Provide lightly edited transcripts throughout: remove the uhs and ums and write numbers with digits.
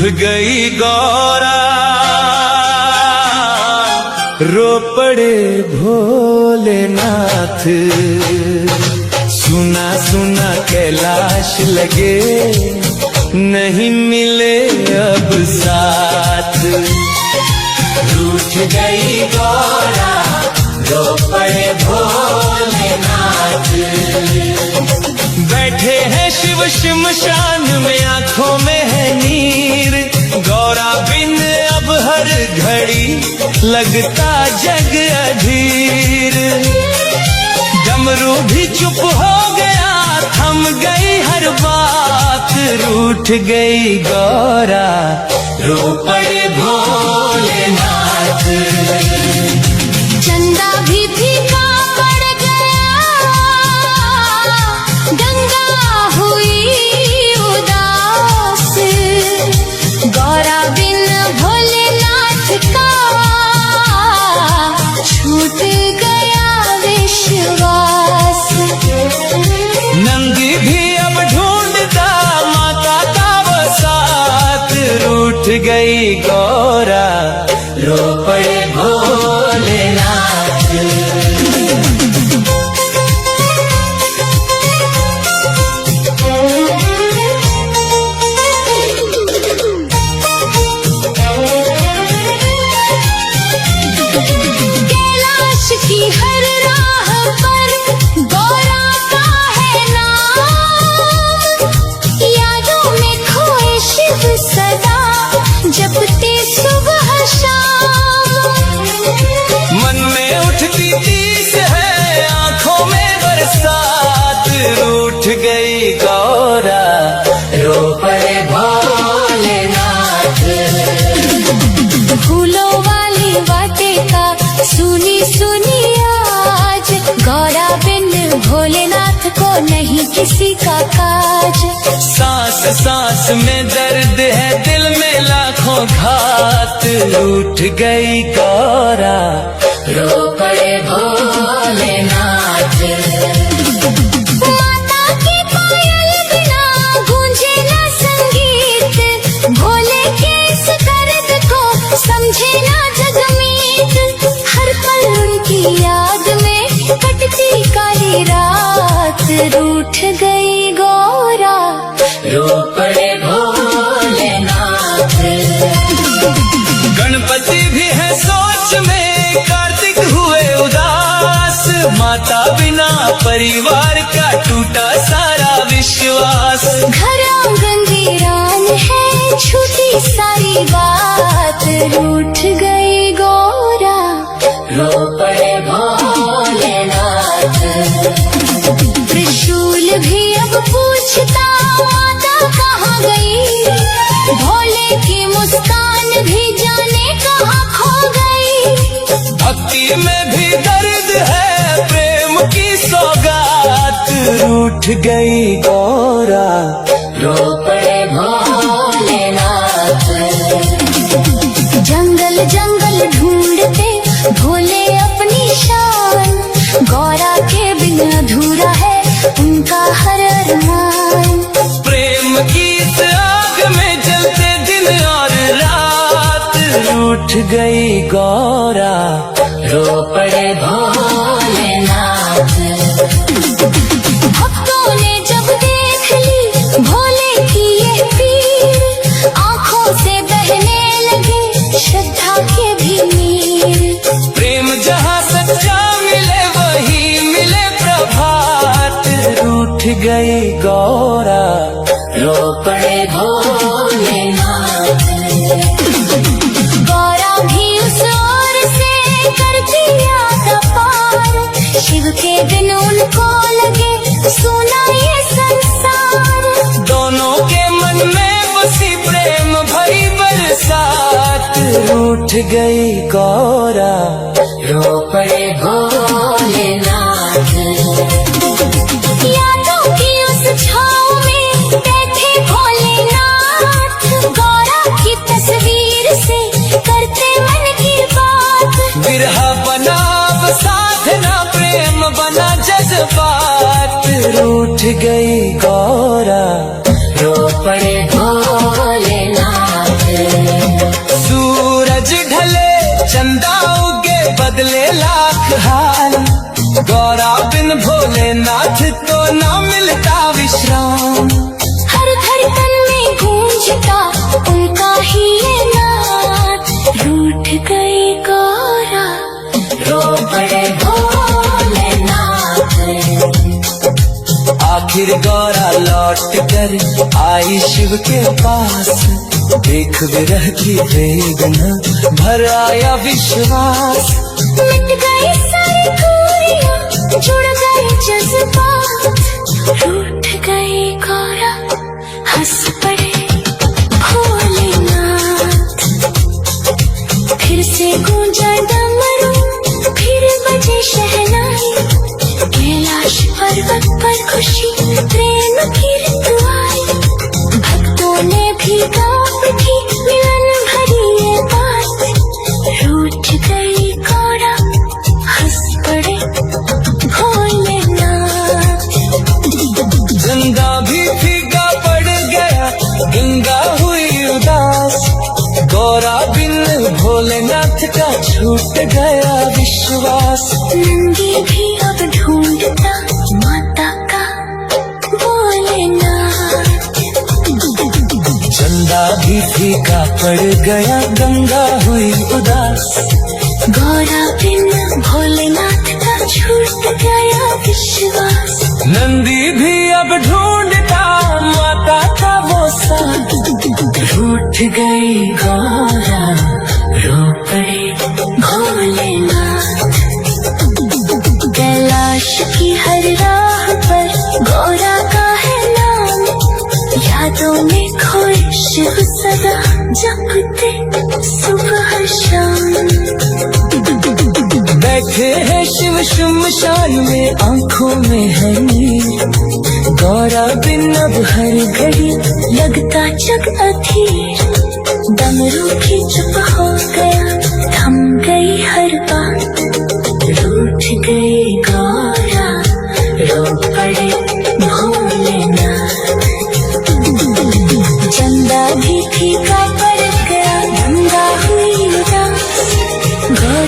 गई गौरा, रो पड़े भोलेनाथ। सुना सुना कैलाश लगे, नहीं मिले अब साथ। रूठ गई गौरा, रो पड़े भोलेनाथ। बैठे हैं शिव श्मशान में, आंखों में है नीर। गौरा बिन अब हर घड़ी लगता जग अधीर। डमरू भी चुप हो गया, थम गई हर बात। रूठ गई गौरा, रो पड़े भोलेनाथ। चंदा भी फीका पड़ गया, गंगा हुई उदास। गौरा बिन भोलेनाथ का छूट गया विश्वास। नंदी भी अब ढूंढता माता का बसात। रूठ गई गौरा, रो पड़े भोलेनाथ। कैलाश की हर राह पर गौरा का है नाम। यादों में खोए शिव सदा, जपते सुबह शाम। मन में उठती तीस है, आंखों में बरसात। रूठ गई गौरा, रो पड़े भोलेनाथ। फूलों वाली वाटिका सुनी सुनी आज। गौरा बिन भोलेनाथ को नहीं किसी का काज। सांस सांस में दर्द है, दिल में लाखों घात। रूठ गई गौरा, रो पड़े भोलेनाथ। माता की पायल बिना गूंजे ना संगीत। भोले के इस दर्द को समझे ना जगमीत। हर पल उनकी याद में कटती काली रात। रूठ गई गौरा, रो पड़े भोलेनाथ। गणपति भी है सोच में, कार्तिक हुए उदास। माता बिना परिवार का टूटा सारा विश्वास। घर आंगन वीरान है, छूटी सारी बात। रूठ गई गौरा, रो पड़े भोलेनाथ। त्रिशूल भी अब पूछता माता कहाँ गई। भोले की मुस्कान भी जाने कहाँ खो गई। भक्ति में भी दर्द है, प्रेम की सौगात। रूठ गई गौरा, रो पड़े भोलेनाथ। जंगल जंगल ढूंढते भोले अपनी शान। गौरा के बिन अधूरा है उनका हर अरमान। प्रेम की इस आग में जलते दिन और रात। रूठ गई गौरा, रो पड़े भोलेनाथ। भक्तों ने जब देख ली भोले की ये पीर, आंखों से बहने लगे श्रद्धा के भी नीर। प्रेम जहाँ सच्चा मिले वही मिले प्रभात। रूठ गई गौरा, रो पड़े भोलेनाथ। गौरा भी उस ओर से करती याद पार। शिव के बिन उनको लगे सुना ये संसार। दोनों के मन में बसी प्रेम भरी बरसात। रूठ गई गौरा, रो पड़े भोलेनाथ। यादों की उस छाँव में बैठे भोलेनाथ। गौरा की तस्वीर से करते मन की बात। बिरहा बना अब साधना, प्रेम बना जज्बात। रूठ गई गौरा, रो पड़े भोलेनाथ। बदले लाख हाल, गौरा बिन भोलेनाथ को ना मिलता विश्राम। हर धड़कन में गूंजता उनका ही ये नाद, रूठ गई गौरा रो पड़े भोलेनाथ। आखिर गौरा लौट कर आई शिव के पास, देख विरह की वेदना भर आया विश्वास। मिट गई सारी दूरियां, जुड़ गए जज्बात, रूठ गई गौरा हंस पड़े भोलेनाथ। फिर से गूंजा डमरू, फिर बजे शहनाई, कैलाश पर्वत पर खुशी प्रेम की ऋतु आई। भक्तों ने भी गा उठी मिलन भरी ये बात, रूठ गई गौरा हंस पड़े भोलेनाथ। गंगा भी फीका पड़ गया, गंगा हुई उदास, गौरा बिन भोलेनाथ का छूट गया विश्वास। नंदी भी अब ढूंढता माता का भोलेनाथ। चंदा भी फीका पड़ गया, गंगा हुई उदास, गौरा बिन भोलेनाथ का छूट गया विश्वास। नंदी भी अब ढूंढता माता का वो साथ, रूठ गई गौरा रो पड़े भोलेनाथ। कैलाश की हर राह पर गौरा का है नाम, यादों में खोए शिव सदा जपते सुबह शाम। बैठे हैं शिव शमशान में, आंखों में है नीर, गौरा बिन अब हर घड़ी लगता जग अधीर, डमरू भी चुप हो गया, थम गई हर बात, रूठ गई गौरा रो पड़े भोलेनाथ। चंदा भी फीका पड़ गया, गंगा हुई उदास, गौरा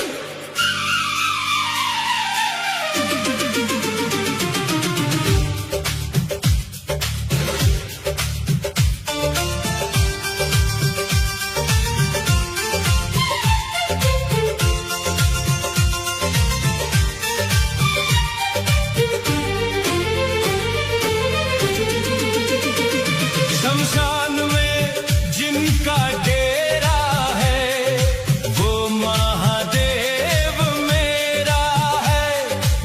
शमशान में जिनका डेरा है, वो महादेव मेरा है।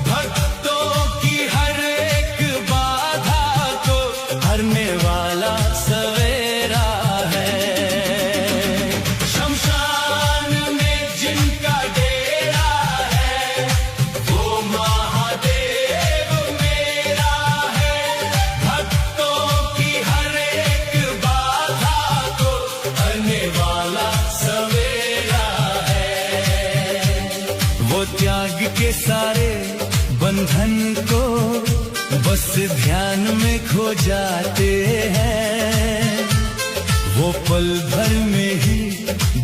भक्तों की हर एक बाधा को हरने वाला सवेरा है। शमशान में जिनका डेरा है, वो महादेव मेरा है। भक्तों की हर एक बाधा को हरने वाला सवेरा है। वो त्याग के सारे बंधन को बस ध्यान में खो जाते हैं। वो पल भर में ही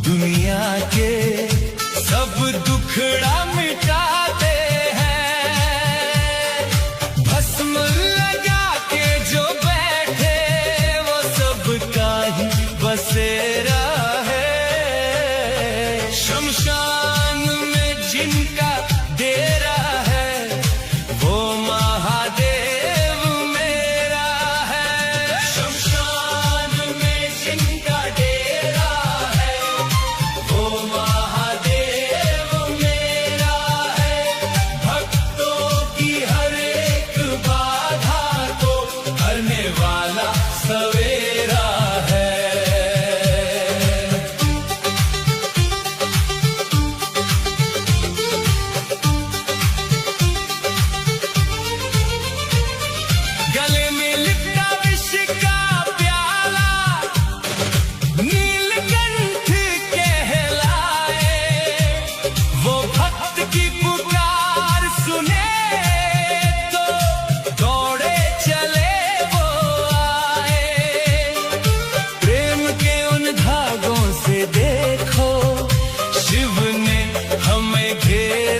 दुनिया के सब दुखड़ा मिटाते हैं। भस्म लगा के जो बैठे, वो सबका ही बसेरा है। शमशान में जिनका डेरा है, वो महादेव मेरा है। शमशान में जिनका डेरा है, वो महादेव मेरा है। भक्तों की हर एक बाधा को हरने वाला सवेरा है। गले में लिपटा विष का प्याला, नीलकंठ कहलाए। वो भक्त की पुकार सुने तो दौड़े चले वो आए। प्रेम के उन धागों से देखो, शिव ने हमें घेर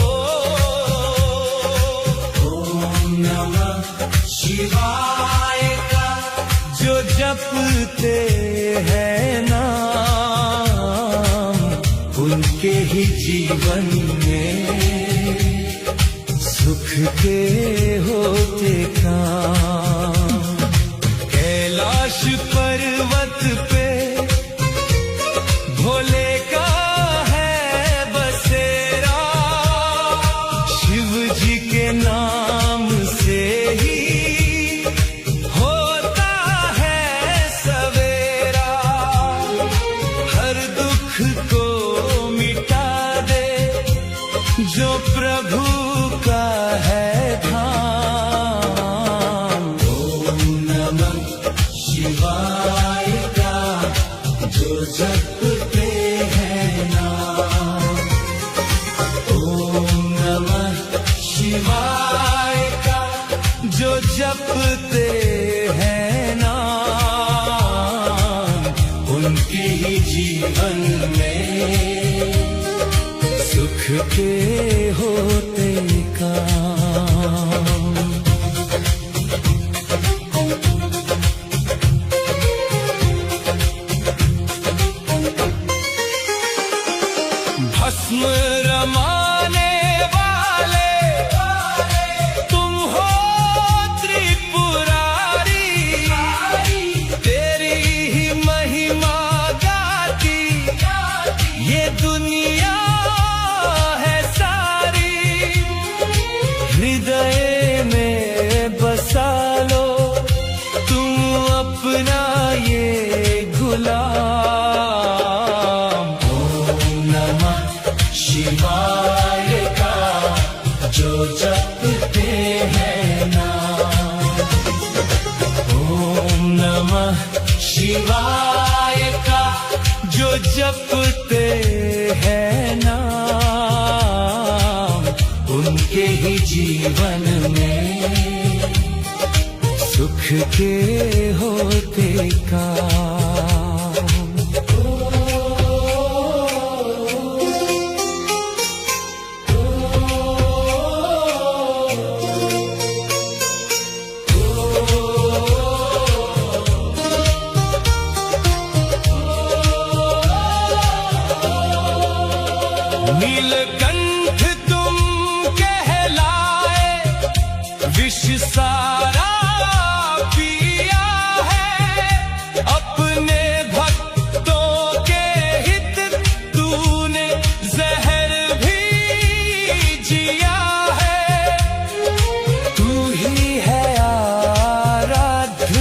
शिवाय का जो जपते हैं नाम, उनके ही जीवन में सुख के होते काम। कैलाश पर्वत पे भोले का है बसेरा, शिव जी के नाम से ही होता है सवेरा। हर दुख को मिटा दे जो प्रभु का है धाम। ओम नमः शिवाय का जो जपते हैं नाम, ओम नमः शिवाय का जो जपते हैं नाम, उनके ही जीवन में सुख के होते काम। भस्म रमाने वाले तुम हो त्रिपुरारी, तेरी ही महिमा गाती ये दुनिया है सारी। हृदय में बसा लो तुम अपना ये गुलाम। ओम नमः शिवाय का जो जपते हैं नाम, ओम नमः शिवाय का जो जपते हैं नाम, उनके ही जीवन में सुख के होते काम। नीलकंठ तुम कहलाए, विष सारा पिया है, अपने भक्तों के हित तूने जहर भी जिया है। तू ही है आराध्य,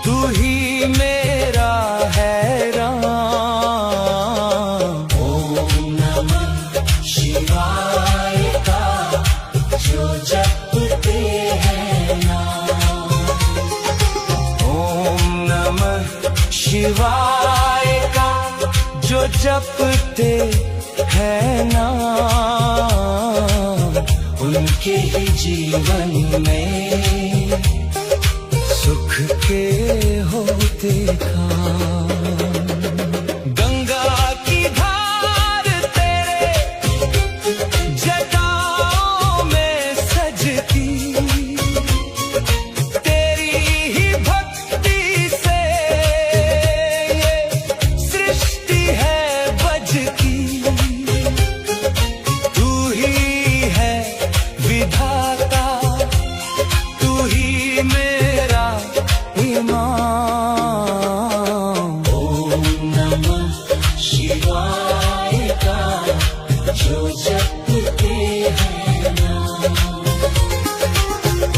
तू ही मेरा है राम। शिवाय का जो जपते हैं नाम, ओम नमः शिवाय का जो जपते हैं नाम, उनके ही जीवन में सुख के होते काम। गंगा की धार तेरे जटाओं में सजती, तेरी ही भक्ति से ये सृष्टि है बजती। तू ही है विधाता, तू ही मेरा इमाम। ओम नमः शिवाय का जो जपते हैं नाम,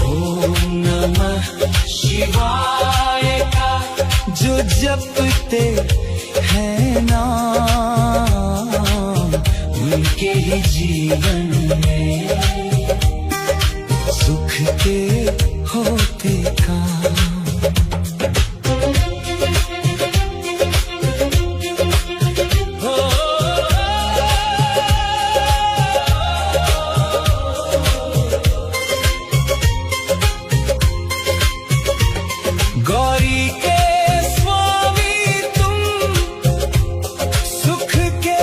ओम नमः शिवाय का जो जपते हैं नाम, उनके ही जीवन में सुख के होते काम। गौरी के स्वामी तुम सुख के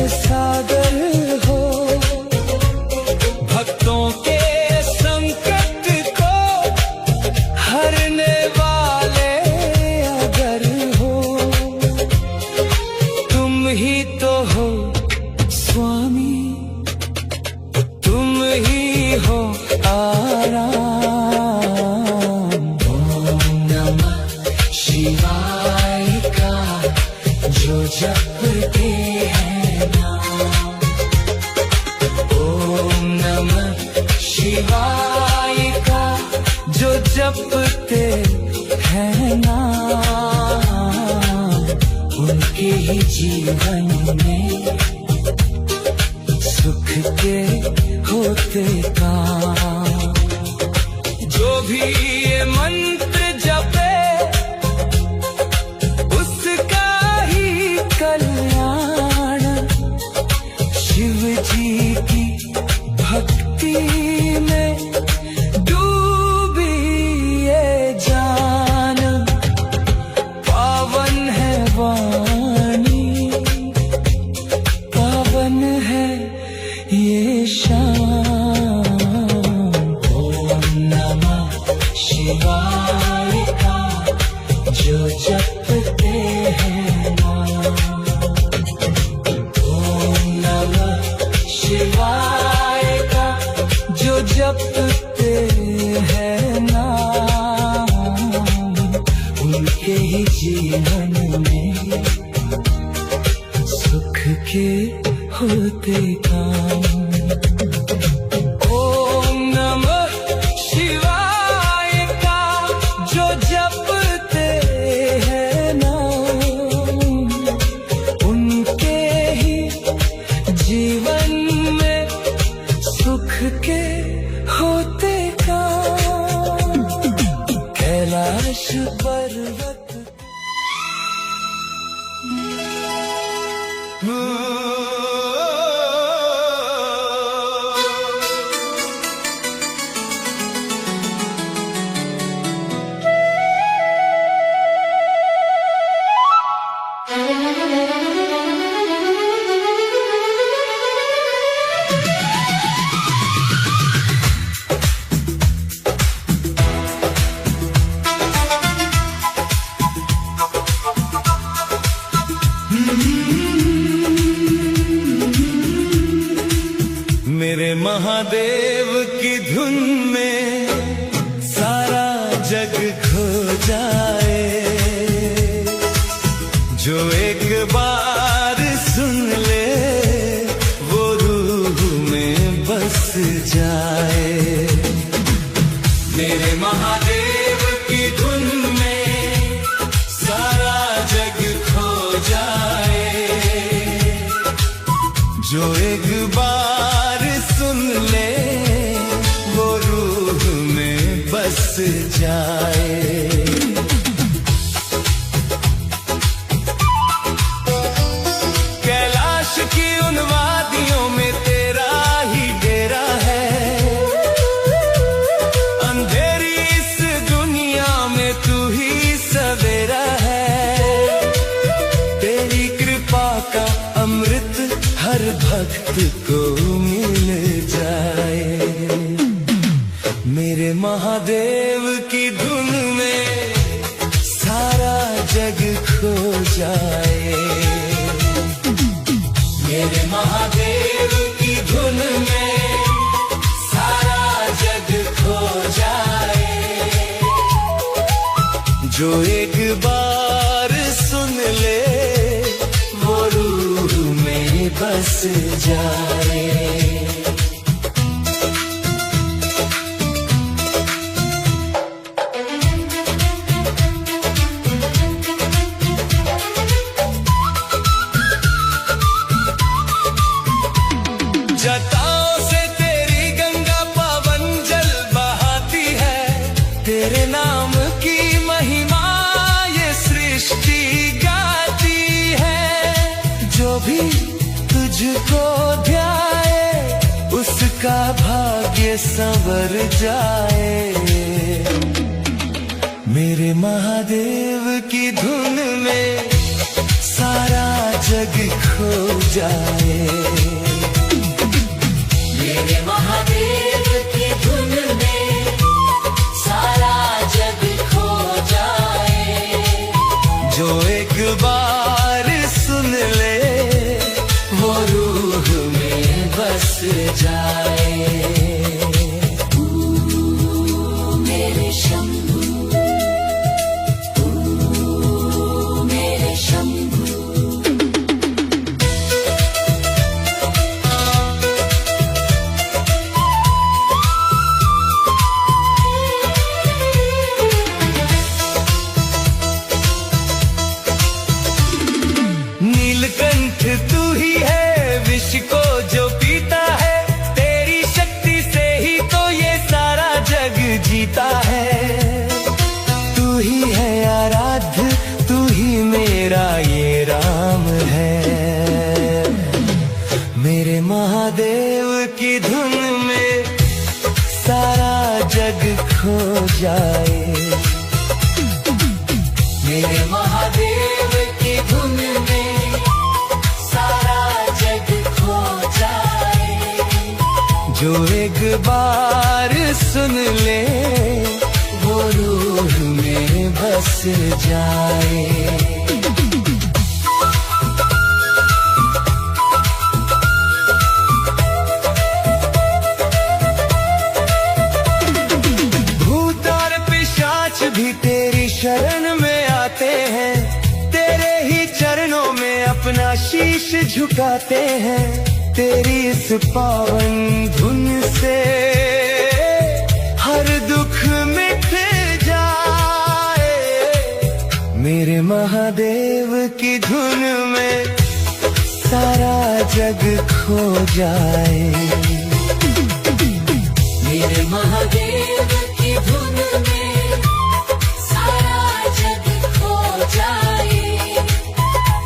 सागर हो, भक्तों के संकट को शिवाय का जो जपते हैं नाम, उनके ही जीवन में सुख के होते काम। जो भी ये मंत्र जपे उसका ही कल्याण, शिव जी की भक्ति में डूबी ये जान। पावन है वाणी, पावन है ये शाम। ओम नमः शिवाय का जो जपते हैं नाम, ओम नमः शिवाय का जो जपते हैं नाम, उनके ही जीवन में सुख के होते काम। ओम नमः शिवाय का जो जपते हैं नाम, उनके ही जीवन में सुख के होते काम। कैलाश पर्वत मेरे महादेव की धुन में सारा जग खो जाए। जो एक बार सुन ले वो रूह में बस जाए। मेरे महादेव की धुन में सारा जग खो जाए। जो एक बार सुन ले वो रूह में बस जाए। कैलाश की उन वादियों में तेरा ही डेरा है। अंधेरी इस दुनिया में तू ही सवेरा है। तेरी कृपा का अमृत हर भक्त को मिल जाए। मेरे महादेव की धुन में सारा जग खो जाए। मेरे महादेव की धुन में सारा जग खो जाए। जो एक बार सुन ले वो रूह में बस जाए। जटाओं से तेरी गंगा पावन जल बहाती है। तेरे नाम की महिमा ये सृष्टि गाती है। जो भी तुझको ध्याए उसका भाग्य संवर जाए। मेरे महादेव की धुन में सारा जग खो जाए। मेरे महादेव की धुन में सारा जग खो जाए। जो एक बार सुन ले वो रूह में बस जाए। मेरे शंभू, मेरे शंभू। जग खो जाए। मेरे महादेव की धुन में सारा जग खो जाए। जो एक बार सुन ले वो रूह में बस जाए। भी तेरी शरण में आते हैं, तेरे ही चरणों में अपना शीश झुकाते हैं। तेरी इस पावन धुन से हर दुख मिट जाए। मेरे महादेव की धुन में सारा जग खो जाए। मेरे महादेव की धुन में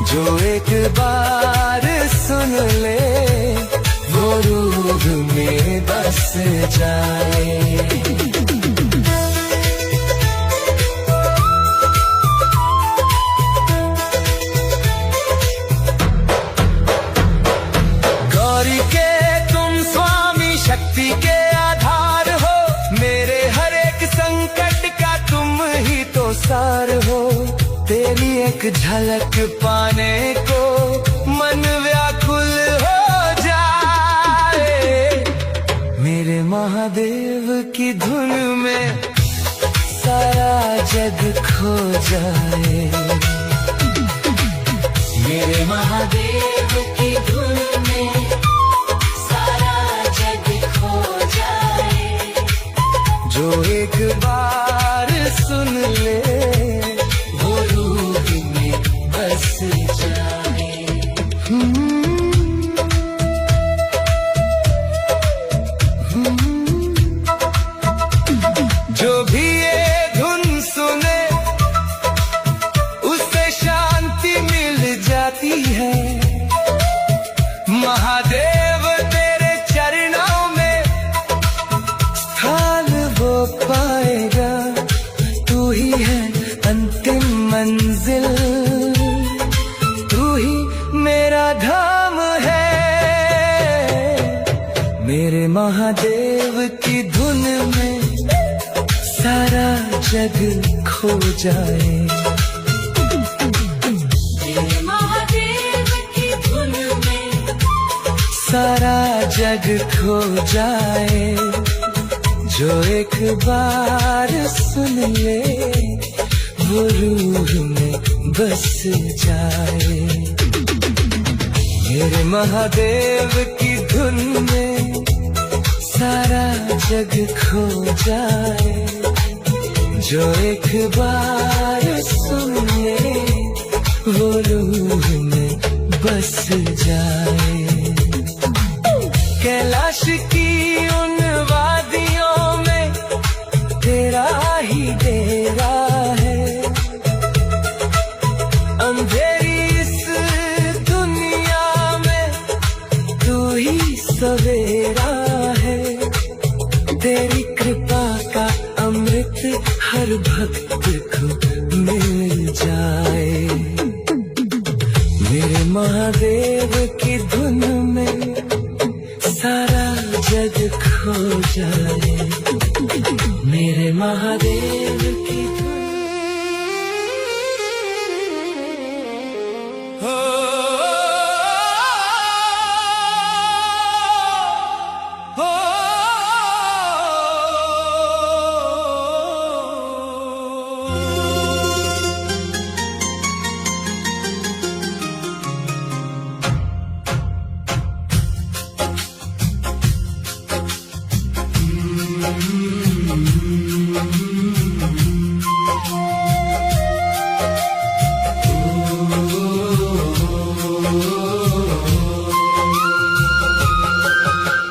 जो एक बार सुन ले वो रूह में बस जाए। गौरी के तुम स्वामी शक्ति के आधार हो, मेरे हर एक संकट का तुम ही तो सार हो। तेरी एक झलक पाने को मन व्याकुल हो जाए। मेरे महादेव की धुन में सारा जग खो जाए। मेरे महादेव की धुन में सारा जग खो जाए। जो एक बार सुन ले बस जाए। जो भी ये धुन सुने उसे शांति मिल जाती है। महादेव तेरे चरणों में स्थान वो पाएगा। तू ही है अंतिम मंजिल, मेरा धाम है। मेरे महादेव की धुन में सारा जग खो जाए। मेरे महादेव की धुन में सारा जग खो जाए। जो एक बार सुन ले वो रूह में बस जाए। मेरे महादेव की धुन में सारा जग खो जाए। जो एक बार सुन ले वो रूह में बस जाए। कैलाश की उन वादियों में तेरा ही डेरा है। अंधेरी सवेरा है। तेरी कृपा का अमृत हर भक्त को मिल जाए। मेरे महादेव की धुन में सारा जग खो जाए। मेरे महादेव की धुन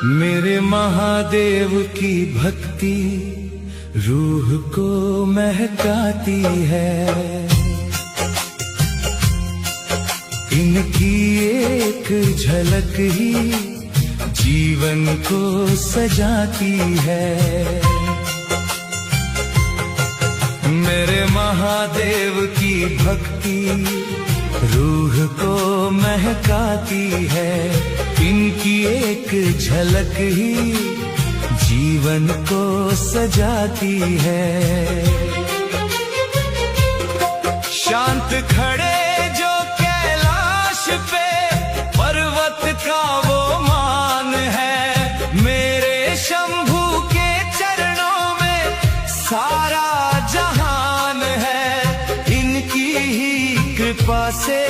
मेरे महादेव की भक्ति रूह को महकाती है। इनकी एक झलक ही जीवन को सजाती है। मेरे महादेव की भक्ति रूह को महकाती है। इनकी एक झलक ही जीवन को सजाती है। शांत खड़े जो कैलाश पे पर्वत का वो मान है। मेरे शंभू के चरणों में सारा जहान है। इनकी ही कृपा से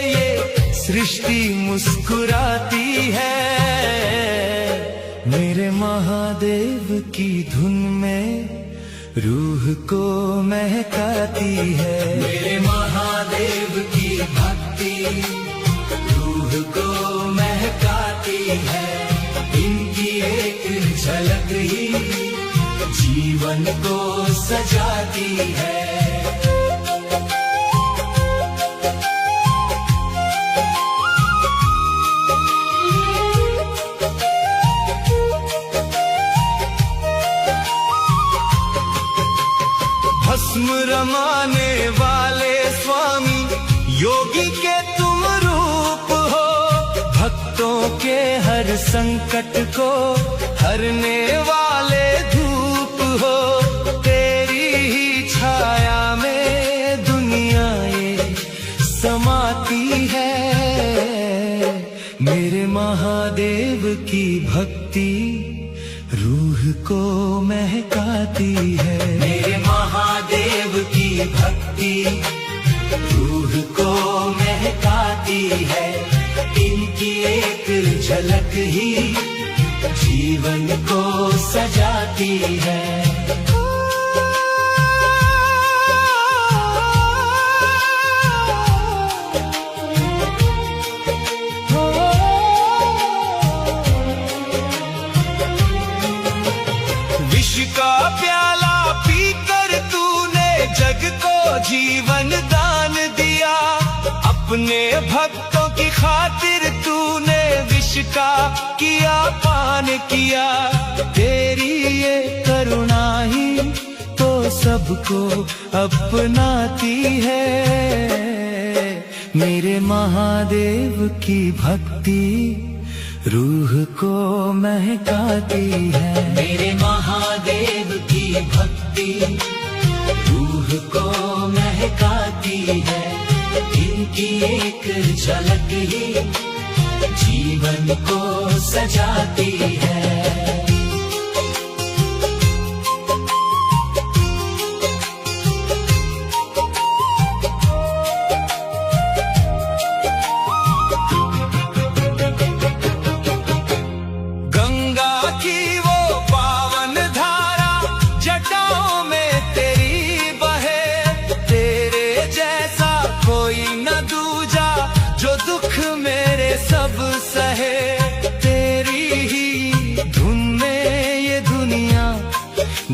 ये सृष्टि मुस्कुराती है। मेरे महादेव की धुन में रूह को महकाती है। मेरे महादेव की भक्ति रूह को महकाती है। इनकी एक झलक ही जीवन को सजाती है। भस्म रमाने वाले स्वामी योगी के तुम रूप हो। भक्तों के हर संकट को हरने वाले धूप हो। तेरी ही छाया में दुनिया ये समाती है। मेरे महादेव की भक्ति रूह को महकाती है। मेरे महादेव की भक्ति रूह को महकाती है। इनकी एक झलक ही जीवन को सजाती है। विष का प्याला पीकर तूने जग को जीवन दान दिया। अपने भक्तों की खातिर तूने विष का किया पान किया। तेरी ये करुणा ही तो सबको अपनाती है। मेरे महादेव की भक्ति रूह को महकाती है। मेरे महादेव की भक्ति रूह को महकाती है। इनकी एक झलक ही जीवन को सजाती है। सब सहे तेरी ही धुन में ये दुनिया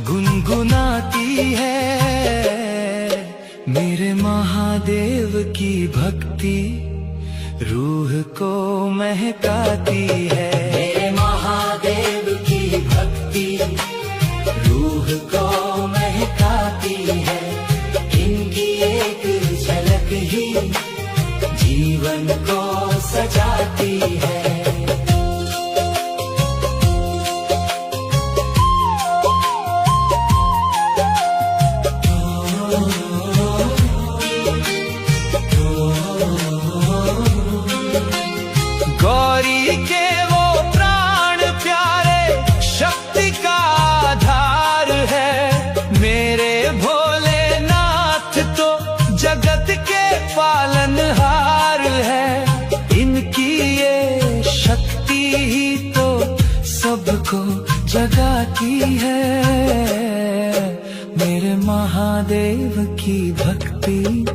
गुनगुनाती है। मेरे महादेव की भक्ति रूह को महकाती है। मेरे महादेव की भक्ति रूह को महकाती है। इनकी एक झलक ही जीवन को सजाती है। गौरी के वो प्राण प्यारे शक्ति का आधार है। मेरे भोलेनाथ तो जगत के पालनहार है। इनकी ये शक्ति ही तो सबको जगाती है। मेरे महादेव की भक्ति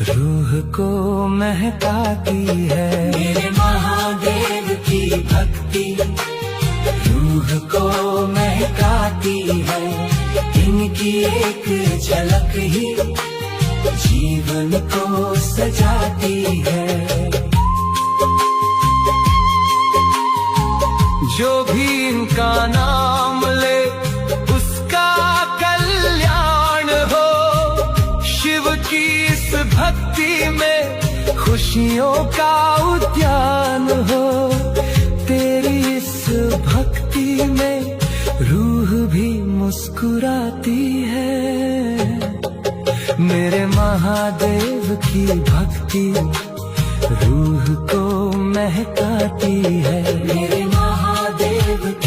रूह को महकाती है। मेरे महादेव की भक्ति रूह को महकाती है। इनकी एक झलक ही जीवन को सजाती है। जो भी इनका नाम ले उसका कल्याण हो। खुशियों का उद्यान हो। तेरी इस भक्ति में रूह भी मुस्कुराती है। मेरे महादेव की भक्ति रूह को महकाती है। मेरे महादेव